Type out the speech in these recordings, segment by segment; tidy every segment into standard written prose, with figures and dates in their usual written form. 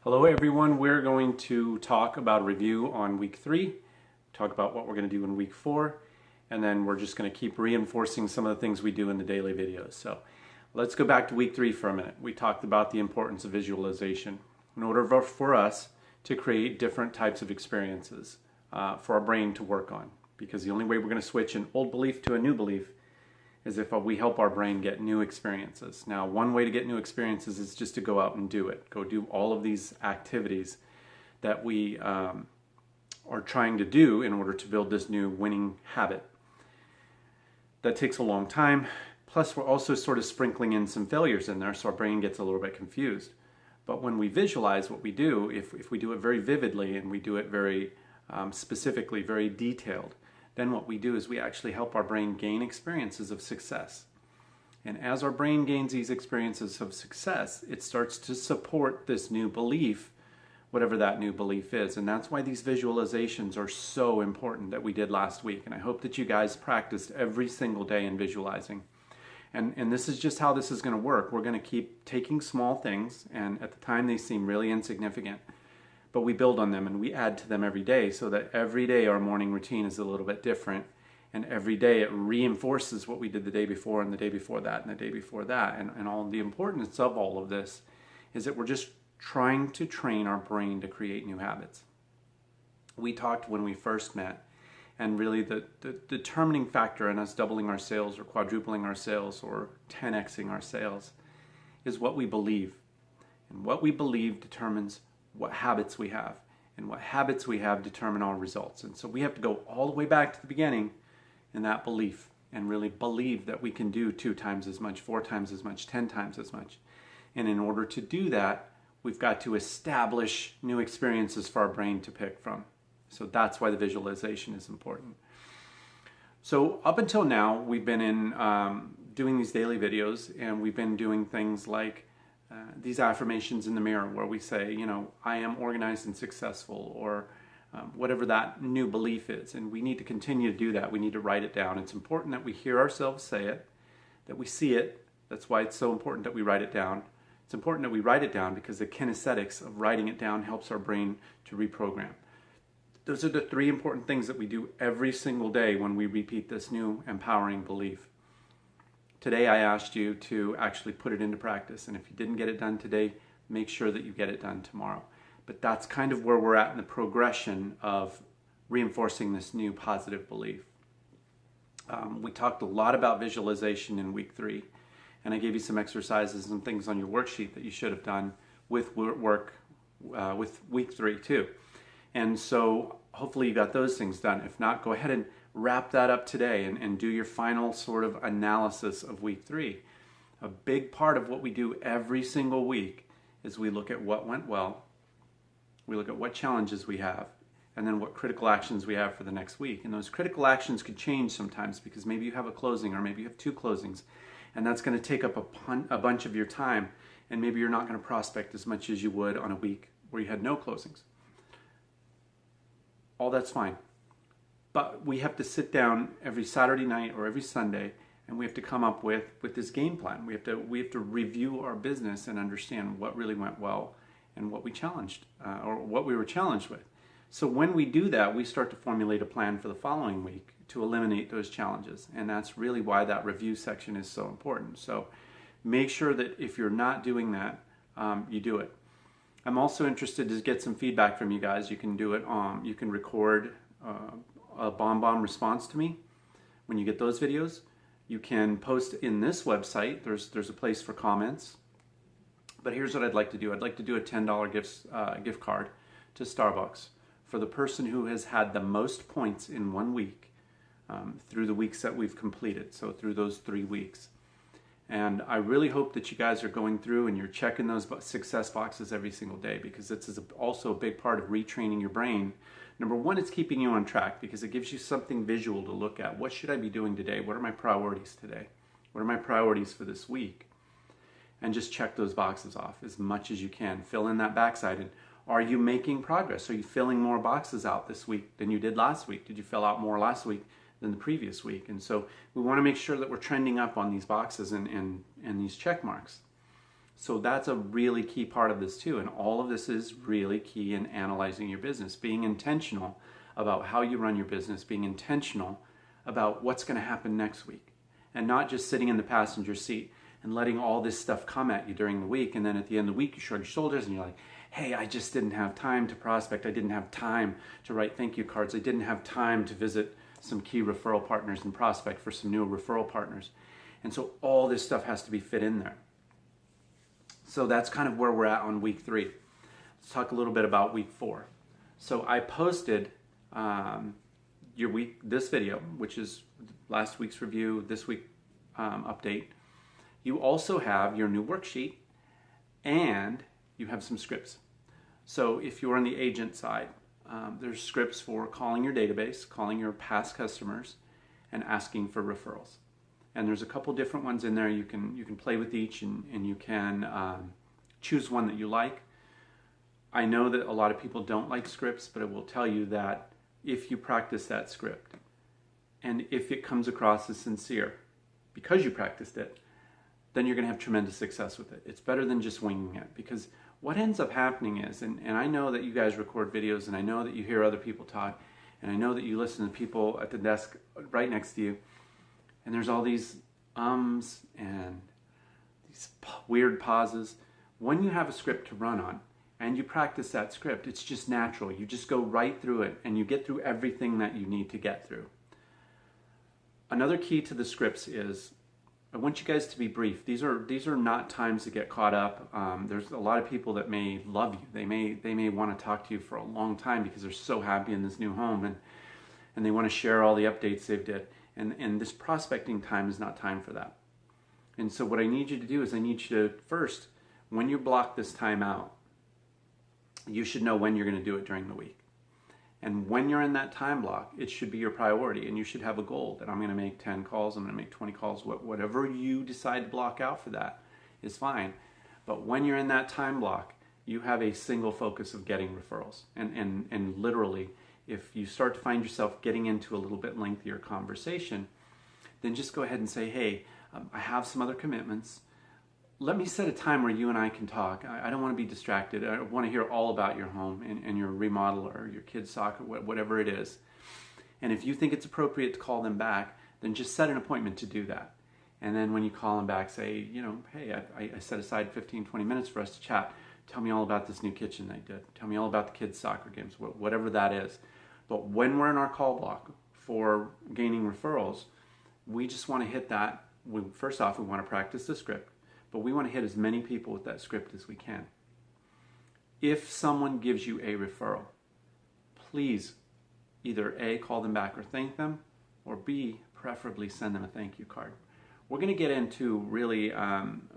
Hello everyone, we're going to talk about a review on week 3, talk about what we're going to do in week 4, and then we're just going to keep reinforcing some of the things we do in the daily videos. So let's go back to week 3 for a minute. We talked about the importance of visualization in order for us to create different types of experiences for our brain to work on. Because the only way we're going to switch an old belief to a new belief is if we help our brain get new experiences. Now, one way to get new experiences is just to go out and do it. Go do all of these activities that we are trying to do in order to build this new winning habit. That takes a long time. Plus, we're also sort of sprinkling in some failures in there, so our brain gets a little bit confused. But when we visualize what we do, if we do it very vividly and we do it very specifically, very detailed, then what we do is we actually help our brain gain experiences of success. And as our brain gains these experiences of success, it starts to support this new belief, whatever that new belief is. And that's why these visualizations are so important that we did last week. And I hope that you guys practiced every single day in visualizing. And this is just how this is going to work. We're going to keep taking small things, and at the time they seem really insignificant, but we build on them and we add to them every day, so that every day our morning routine is a little bit different, and every day it reinforces what we did the day before and the day before that and the day before that. And all the importance of all of this is that we're just trying to train our brain to create new habits. We talked when we first met, and really the determining factor in us doubling our sales or quadrupling our sales or 10xing our sales is what we believe. And what we believe determines what habits we have, and what habits we have determine our results. And so we have to go all the way back to the beginning in that belief, and really believe that we can do 2 times as much, 4 times as much, 10 times as much. And in order to do that, we've got to establish new experiences for our brain to pick from. So that's why the visualization is important. So up until now, we've been in doing these daily videos, and we've been doing things like these affirmations in the mirror, where we say, you know, I am organized and successful, or whatever that new belief is. And we need to continue to do that. We need to write it down. It's important that we hear ourselves say it, that we see it. That's why it's so important that we write it down. It's important that we write it down because the kinesthetics of writing it down helps our brain to reprogram. Those are the 3 important things that we do every single day when we repeat this new empowering belief. Today I asked you to actually put it into practice, and if you didn't get it done today, make sure that you get it done tomorrow. But that's kind of where we're at in the progression of reinforcing this new positive belief. We talked a lot about visualization in week 3, and I gave you some exercises and things on your worksheet that you should have done with with week 3 too. And so hopefully you got those things done. If not, go ahead and wrap that up today and do your final sort of analysis of week 3. A big part of what we do every single week is we look at what went well, we look at what challenges we have, and then what critical actions we have for the next week. And those critical actions could change sometimes, because maybe you have a closing, or maybe you have 2 closings, and that's going to take up a bunch of your time, and maybe you're not going to prospect as much as you would on a week where you had no closings. All that's fine. But we have to sit down every Saturday night or every Sunday, and we have to come up with this game plan. We have to review our business and understand what really went well and what we challenged, or what we were challenged with. So when we do that, we start to formulate a plan for the following week to eliminate those challenges. And that's really why that review section is so important. So make sure that if you're not doing that, you do it. I'm also interested to get some feedback from you guys. You can do it. You can record a bomb response to me when you get those videos. You can post in this website. There's a place for comments. But here's what I'd like to do. I'd like to do a $10 gift card to Starbucks for the person who has had the most points in 1 week through the weeks that we've completed. So through those 3 weeks. And I really hope that you guys are going through and you're checking those success boxes every single day, because this is also a big part of retraining your brain. Number 1, it's keeping you on track because it gives you something visual to look at. What should I be doing today? What are my priorities today? What are my priorities for this week? And just check those boxes off as much as you can. Fill in that backside. And are you making progress? Are you filling more boxes out this week than you did last week? Did you fill out more last week than the previous week? And so we want to make sure that we're trending up on these boxes and these check marks. So that's a really key part of this too. And all of this is really key in analyzing your business, being intentional about how you run your business, being intentional about what's going to happen next week, and not just sitting in the passenger seat and letting all this stuff come at you during the week. And then at the end of the week, you shrug your shoulders and you're like, hey, I just didn't have time to prospect. I didn't have time to write thank you cards. I didn't have time to visit some key referral partners and prospect for some new referral partners. And so all this stuff has to be fit in there. So that's kind of where we're at on week 3. Let's talk a little bit about week 4. So I posted this video, which is last week's review, this week update. You also have your new worksheet and you have some scripts. So if you're on the agent side, there's scripts for calling your database, calling your past customers, and asking for referrals. And there's a couple different ones in there. You can play with each and you can choose one that you like. I know that a lot of people don't like scripts, but I will tell you that if you practice that script and if it comes across as sincere because you practiced it, then you're going to have tremendous success with it. It's better than just winging it, because what ends up happening is, and I know that you guys record videos, and I know that you hear other people talk, and I know that you listen to people at the desk right next to you, and there's all these ums and these weird pauses. When you have a script to run on and you practice that script, it's just natural. You just go right through it and you get through everything that you need to get through. Another key to the scripts is, I want you guys to be brief. These are not times to get caught up. There's a lot of people that may love you. They may want to talk to you for a long time because they're so happy in this new home, and they want to share all the updates they've did. And this prospecting time is not time for that. And so what I need you to do is I need you to first, when you block this time out, you should know when you're going to do it during the week. And when you're in that time block, it should be your priority, and you should have a goal that I'm going to make 10 calls, I'm going to make 20 calls, whatever you decide to block out for that is fine. But when you're in that time block, you have a single focus of getting referrals. And literally, if you start to find yourself getting into a little bit lengthier conversation, then just go ahead and say, hey, I have some other commitments. Let me set a time where you and I can talk. I don't want to be distracted. I want to hear all about your home and your remodel or your kids' soccer, whatever it is. And if you think it's appropriate to call them back, then just set an appointment to do that. And then when you call them back, say, hey, I set aside 15, 20 minutes for us to chat. Tell me all about this new kitchen they did. Tell me all about the kids' soccer games, whatever that is. But when we're in our call block for gaining referrals, we just want to hit that. First off, we want to practice the script. But we want to hit as many people with that script as we can. If someone gives you a referral, please either A, call them back or thank them, or B, preferably send them a thank you card. We're going to get into really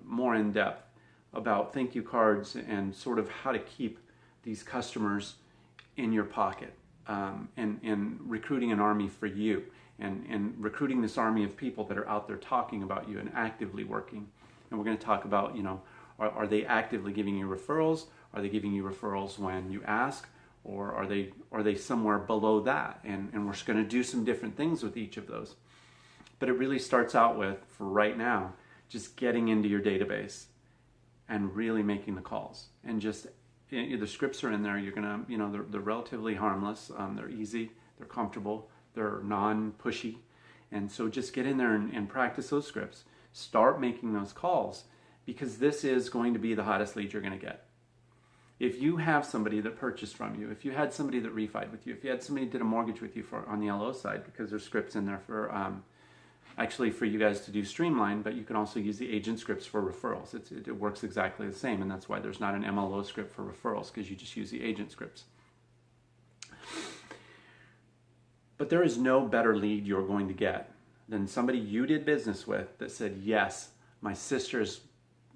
more in depth about thank you cards and sort of how to keep these customers in your pocket, and recruiting an army for you, and recruiting this army of people that are out there talking about you and actively working. And we're going to talk about, are they actively giving you referrals? Are they giving you referrals when you ask? Or are they somewhere below that? And we're just going to do some different things with each of those. But it really starts out with, for right now, just getting into your database and really making the calls. And just, the scripts are in there. You're going to, they're relatively harmless. They're easy. They're comfortable. They're non-pushy. And so just get in there and practice those scripts. Start making those calls, because this is going to be the hottest lead you're going to get. If you have somebody that purchased from you, if you had somebody that refied with you, if you had somebody that did a mortgage with you on the LO side, because there's scripts in there for actually for you guys to do streamline, but you can also use the agent scripts for referrals. It works exactly the same, and that's why there's not an MLO script for referrals, because you just use the agent scripts. But there is no better lead you're going to get than somebody you did business with that said, yes, my sister's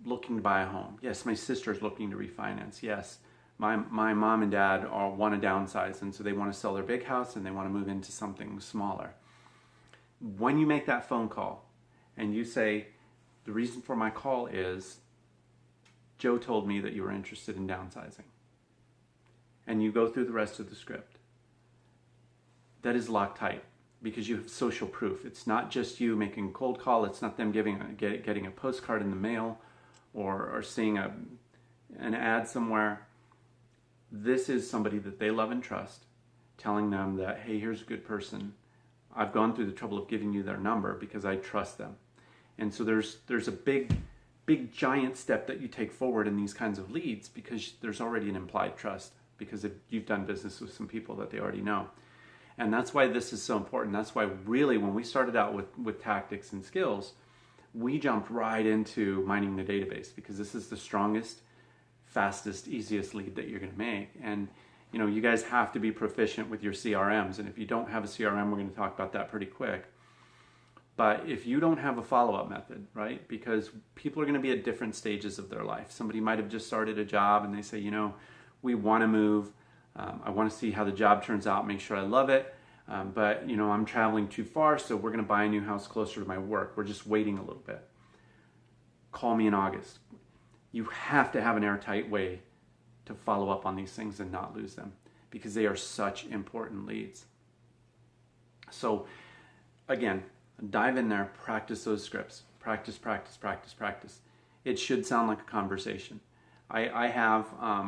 looking to buy a home. Yes, my sister's looking to refinance. Yes, my mom and dad want to downsize, and so they want to sell their big house and they want to move into something smaller. When you make that phone call and you say, the reason for my call is Joe told me that you were interested in downsizing, and you go through the rest of the script, that is locked tight. Because you have social proof. It's not just you making a cold call. It's not them getting a postcard in the mail or seeing an ad somewhere, this is somebody that they love and trust, telling them that, hey, here's a good person. I've gone through the trouble of giving you their number because I trust them. And so there's a big giant step that you take forward in these kinds of leads, because there's already an implied trust, because you've done business with some people that they already know. And that's why this is so important. That's why really when we started out with tactics and skills, we jumped right into mining the database, because this is the strongest, fastest, easiest lead that you're going to make. And you know, you guys have to be proficient with your CRMs. And if you don't have a CRM, we're going to talk about that pretty quick. But if you don't have a follow-up method, right? Because people are going to be at different stages of their life. Somebody might have just started a job and they say, you know, we want to move. I want to see how the job turns out, make sure I love it. But, you know, I'm traveling too far, so we're going to buy a new house closer to my work. We're just waiting a little bit. Call me in August. You have to have an airtight way to follow up on these things and not lose them, because they are such important leads. So, again, dive in there, practice those scripts. Practice, practice, practice, practice. It should sound like a conversation. I have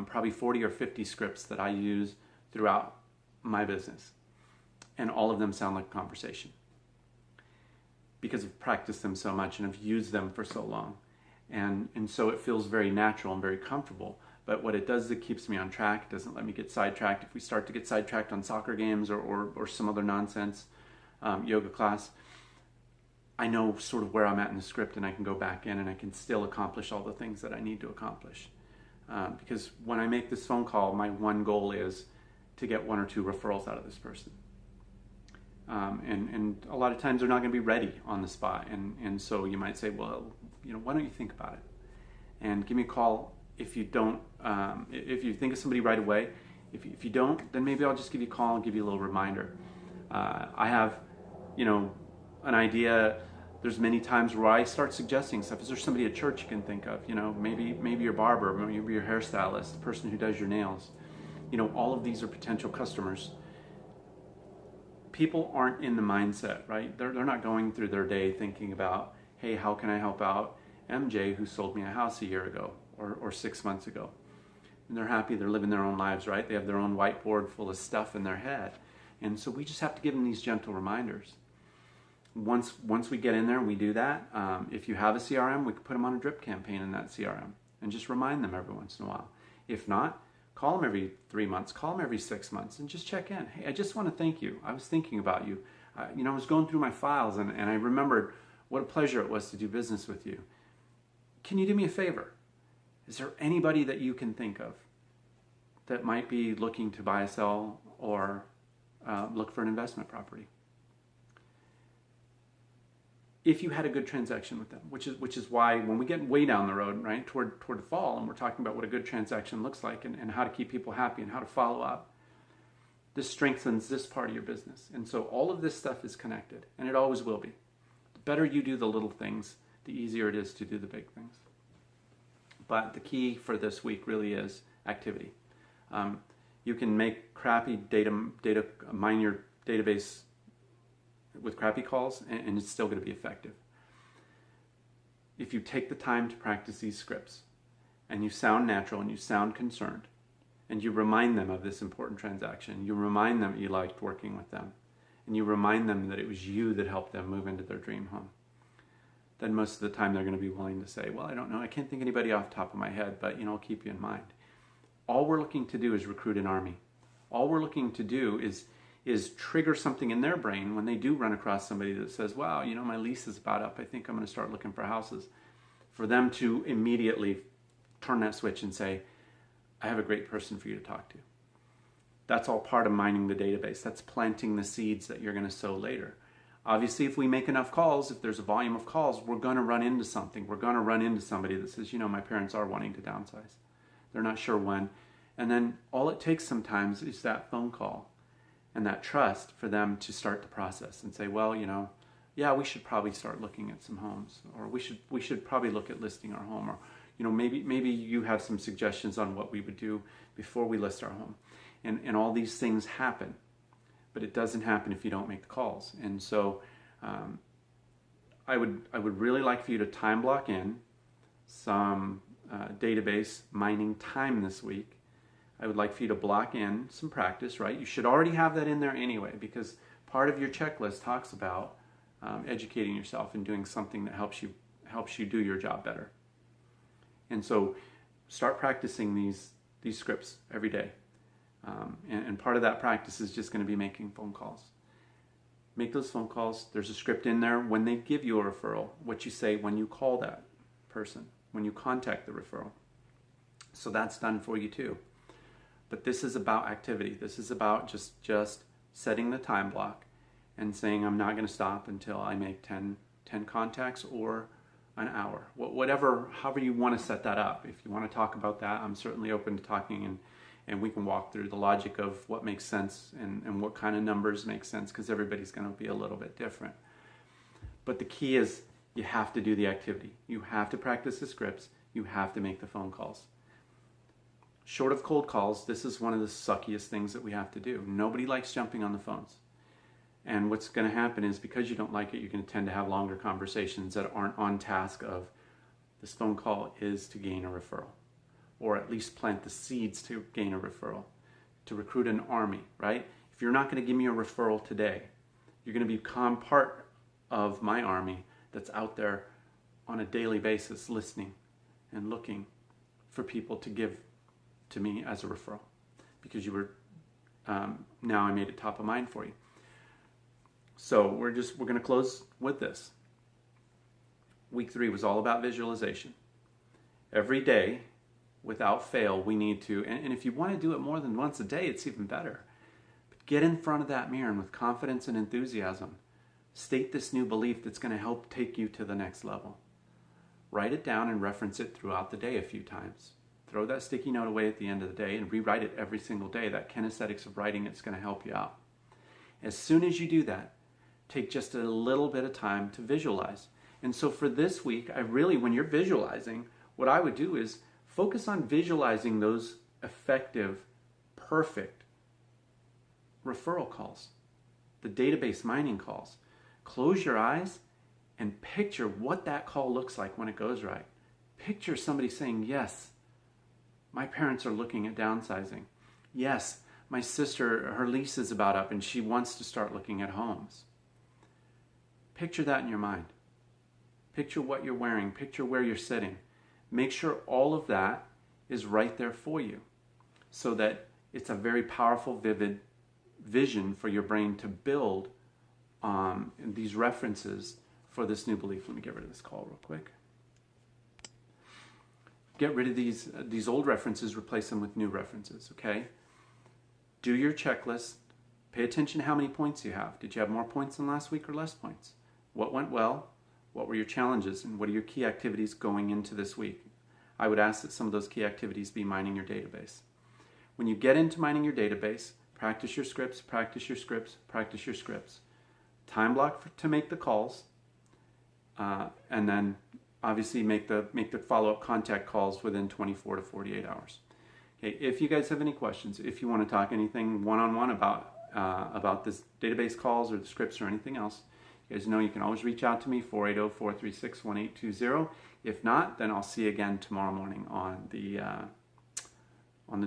probably 40 or 50 scripts that I use throughout my business, and all of them sound like a conversation, because I've practiced them so much and I've used them for so long. And so it feels very natural and very comfortable. But what it does is it keeps me on track. It doesn't let me get sidetracked. If we start to get sidetracked on soccer games or some other nonsense yoga class, I know sort of where I'm at in the script, and I can go back in and I can still accomplish all the things that I need to accomplish. Because when I make this phone call, my one goal is to get 1 or 2 referrals out of this person. And a lot of times they're not going to be ready on the spot. And so you might say, well, you know, why don't you think about it? And give me a call if you don't, if you think of somebody right away. If you don't, then maybe I'll just give you a call and give you a little reminder. I have, you know, an idea. There's many times where I start suggesting stuff. Is there somebody at church you can think of? You know, maybe your barber, maybe your hairstylist, the person who does your nails. You know, all of these are potential customers. People aren't in the mindset, right? They're not going through their day thinking about, hey, how can I help out MJ who sold me a house a year ago or 6 months ago? And they're happy, they're living their own lives, right? They have their own whiteboard full of stuff in their head. And so we just have to give them these gentle reminders. Once we get in there and we do that, if you have a CRM, we can put them on a drip campaign in that CRM and just remind them every once in a while. If not, call them every 3 months, call them every 6 months, and just check in. Hey, I just want to thank you. I was thinking about you. You know, I was going through my files and I remembered what a pleasure it was to do business with you. Can you do me a favor? Is there anybody that you can think of that might be looking to buy, sell, or look for an investment property? If you had a good transaction with them, which is why when we get way down the road, right, toward the fall, and we're talking about what a good transaction looks like and how to keep people happy and how to follow up, this strengthens this part of your business. And so all of this stuff is connected, and it always will be. The better you do the little things, the easier it is to do the big things. But the key for this week really is activity. You can make crappy data mine your database with crappy calls, and it's still going to be effective. If you take the time to practice these scripts, and you sound natural and you sound concerned, and you remind them of this important transaction, you remind them that you liked working with them, and you remind them that it was you that helped them move into their dream home, then most of the time they're going to be willing to say, well, I don't know, I can't think of anybody off the top of my head, but you know, I'll keep you in mind. All we're looking to do is recruit an army. All we're looking to do is trigger something in their brain when they do run across somebody that says, wow, you know, my lease is about up, I think I'm going to start looking for houses. For them to immediately turn that switch and say, I have a great person for you to talk to. That's all part of mining the database. That's planting the seeds that you're going to sow later. Obviously, if we make enough calls, if there's a volume of calls, we're going to run into something. We're going to run into somebody that says, you know, my parents are wanting to downsize. They're not sure when. And then all it takes sometimes is that phone call and that trust for them to start the process and say, well, you know, yeah, we should probably start looking at some homes, or we should probably look at listing our home, or you know, maybe you have some suggestions on what we would do before we list our home. And all these things happen, but it doesn't happen if you don't make the calls. And so I would really like for you to time block in some database mining time this week, I would like for you to block in some practice, right? You should already have that in there anyway, because part of your checklist talks about educating yourself and doing something that helps you do your job better. And so start practicing these scripts every day. And part of that practice is just going to be making phone calls. Make those phone calls. There's a script in there when they give you a referral, what you say when you call that person, when you contact the referral. So that's done for you too. But this is about activity. This is about just setting the time block and saying, I'm not going to stop until I make 10 contacts or an hour. However you want to set that up. If you want to talk about that, I'm certainly open to talking, and we can walk through the logic of what makes sense and what kind of numbers make sense, because everybody's going to be a little bit different. But the key is you have to do the activity. You have to practice the scripts. You have to make the phone calls. Short of cold calls, this is one of the suckiest things that we have to do. Nobody likes jumping on the phones. And what's going to happen is, because you don't like it, you're going to tend to have longer conversations that aren't on task of, this phone call is to gain a referral, or at least plant the seeds to gain a referral, to recruit an army, right? If you're not going to give me a referral today, you're going to become part of my army that's out there on a daily basis listening and looking for people to give to me as a referral, because you were now I made it top of mind for you. So we're going to close with this. Week 3 was all about visualization. Every day, without fail, we need to, and if you want to do it more than once a day, it's even better. But get in front of that mirror and with confidence and enthusiasm, state this new belief that's going to help take you to the next level. Write it down and reference it throughout the day a few times. Throw that sticky note away at the end of the day and rewrite it every single day. That kinesthetics of writing, it's going to help you out. As soon as you do that, take just a little bit of time to visualize. And so for this week, when you're visualizing, what I would do is focus on visualizing those effective, perfect referral calls, the database mining calls. Close your eyes and picture what that call looks like when it goes right. Picture somebody saying, yes, my parents are looking at downsizing. Yes, my sister, her lease is about up and she wants to start looking at homes. Picture that in your mind. Picture what you're wearing. Picture where you're sitting. Make sure all of that is right there for you, so that it's a very powerful, vivid vision for your brain to build these references for this new belief. Let me get rid of this call real quick. Get rid of these old references, replace them with new references, okay? Do your checklist. Pay attention to how many points you have. Did you have more points than last week or less points? What went well? What were your challenges? And what are your key activities going into this week? I would ask that some of those key activities be mining your database. When you get into mining your database, practice your scripts, practice your scripts, practice your scripts. Time block to make the calls, and then obviously make the follow-up contact calls within 24 to 48 hours. Okay, if you guys have any questions, if you want to talk anything one-on-one about this database calls or the scripts or anything else, you guys know you can always reach out to me, 480-436-1820. If not, then I'll see you again tomorrow morning on the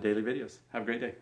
daily videos. Have a great day.